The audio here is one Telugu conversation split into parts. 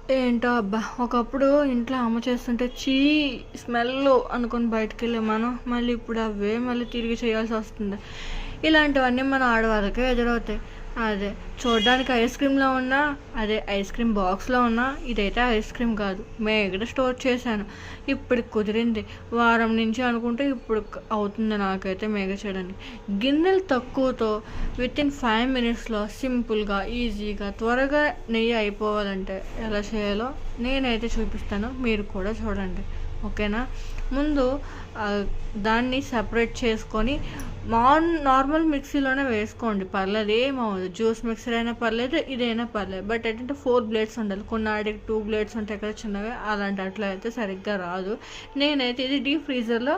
ఏంటో అబ్బా! ఒకప్పుడు ఇంట్లో అమ్మ చేస్తుంటే స్మెల్ అనుకోని బయటికెళ్ళే మనం, మళ్ళీ ఇప్పుడు అవే మళ్ళీ తిరిగి చేయాల్సొస్తుంది. ఇలాంటివన్నీ మన ఆడవాళ్ళకే ఎదురవుతాయి. అదే చూడ్డానికి ఐస్ క్రీమ్‌లా ఉన్నా, అదే ఐస్ క్రీమ్ బాక్స్‌లో ఉన్నా, ఇదైతే ఐస్ క్రీమ్ కాదు. మేగడ స్టోర్ చేశాను. ఇప్పటికి కుదిరింది. వారం నుంచి అనుకుంటే ఇప్పుడు అవుతుంది నాకైతే మేగ చేయడానికి. గిన్నెలు తక్కువతో వితిన్ 5 మినిట్స్‌లో సింపుల్‌గా, ఈజీగా, త్వరగా నెయ్యి అయిపోవాలంటే ఎలా చేయాలో నేనైతే చూపిస్తాను. మీరు కూడా చూడండి. ఓకేనా? ముందు దాన్ని సెపరేట్ చేసుకొని నార్మల్ మిక్సీలోనే వేసుకోండి, పర్లేదు, ఏమవ్వదు. జ్యూస్ మిక్సర్ అయినా పర్లేదు, ఇదైనా పర్లేదు. బట్ ఏంటంటే 4 బ్లేడ్స్ ఉండాలి. కొన్ని ఆడికి 2 బ్లేడ్స్ ఉంటాయి కదా చిన్నగా, అలాంటి అట్లా అయితే సరిగ్గా రాదు. నేనైతే ఇది డీప్ ఫ్రీజర్లో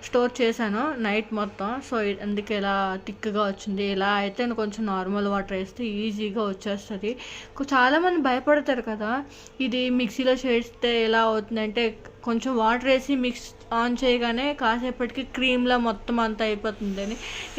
స్టోర్ చేశాను నైట్ మొత్తం. సో అందుకే ఇలా థిక్గా వచ్చింది. ఇలా అయితే కొంచెం నార్మల్ వాటర్ వేస్తే ఈజీగా వచ్చేస్తుంది. చాలామంది భయపడతారు కదా, ఇది మిక్సీలో చేస్తే ఎలా అవుతుందంటే, కొంచెం వాటర్ వేసి మిక్స్ ఆన్ చేయగానే కాసేపటికి క్రీమ్లా మొత్తం అంతా అయిపోతుందని.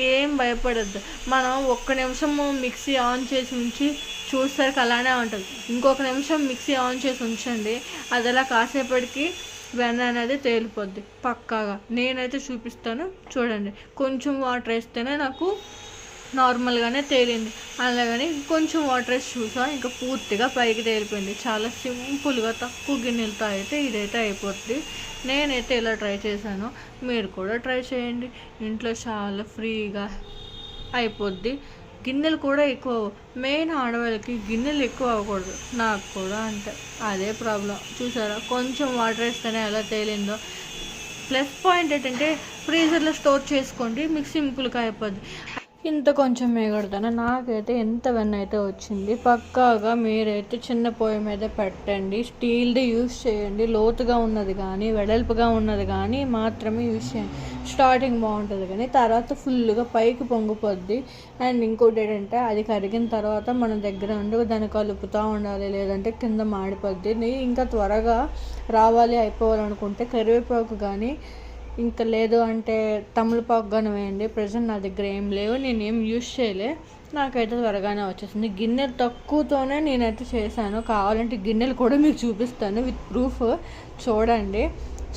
ఏం భయపడద్దు. మనం ఒక్క నిమిషము మిక్సీ ఆన్ చేసి ఉంచి చూసేసరికి అలానే ఉంటుంది. ఇంకొక నిమిషం మిక్సీ ఆన్ చేసి ఉంచండి, అది అలా కాసేపటికి వెన్న అనేది తేలిపోద్ది పక్కాగా. నేనైతే చూపిస్తాను చూడండి. కొంచెం వాటర్ వేస్తేనే నాకు నార్మల్గానే తేలింది. అలాగని కొంచెం వాటర్ వేసి చూసా, ఇంకా పూర్తిగా పైకి తేలిపోయింది. చాలా సింపుల్గా తక్కువ గిన్నెలతో అయితే ఇదైతే అయిపోద్ది. నేనైతే ఇలా ట్రై చేశాను. మీరు కూడా ట్రై చేయండి. ఇంట్లో చాలా ఫ్రీగా అయిపోద్ది. గిన్నెలు కూడా ఎక్కువ, మెయిన్ ఆడవాళ్ళకి గిన్నెలు ఎక్కువ అవ్వకూడదు. నాకు కూడా అంతే, అదే ప్రాబ్లం. చూసారా, కొంచెం వాటర్ వేస్తేనే ఎలా తేలిందో. ప్లస్ పాయింట్ ఏంటంటే ఫ్రీజర్లో స్టోర్ చేసుకోండి, మీకు సింపుల్గా అయిపోద్ది. ఇంత కొంచెం మేగడతాను, నాకైతే ఎంత వెన్న అయితే వచ్చింది. పక్కాగా మీరైతే చిన్న పొయ్యి మీద పెట్టండి. స్టీల్ది యూస్ చేయండి. లోతుగా ఉన్నది కానీ వెడల్పుగా ఉన్నది కానీ మాత్రమే యూస్ చేయండి. స్టార్టింగ్ బాగుంటుంది కానీ తర్వాత ఫుల్గా పైకి పొంగిపోద్ది. అండ్ ఇంకోటి ఏంటంటే, అది కరిగిన తర్వాత మన దగ్గర ఉండి దాన్ని కలుపుతూ ఉండాలి, లేదంటే కింద మాడిపోద్ది. ఇంకా త్వరగా రావాలి అయిపోవాలనుకుంటే కరివేపాకు కానీ, ఇంకా లేదు అంటే తమలపాకు కానీ వేయండి. ప్రజెంట్ నా దగ్గర ఏం లేవు, నేనేం యూస్ చేయలే. నాకైతే త్వరగానే వచ్చేసింది. గిన్నెలు తక్కువతోనే నేనైతే చేశాను. కావాలంటే గిన్నెలు కూడా మీకు చూపిస్తాను విత్ ప్రూఫ్. చూడండి,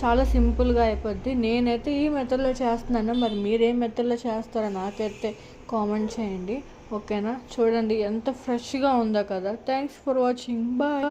చాలా సింపుల్గా అయిపోద్ది. నేనైతే ఈ మెథడ్లో చేస్తున్నాను. మరి మీరు ఏ మెథడ్లో చేస్తారో నాకైతే కామెంట్ చేయండి. ఓకేనా? చూడండి ఎంత ఫ్రెష్గా ఉందో కదా. Thanks for watching. బాయ్.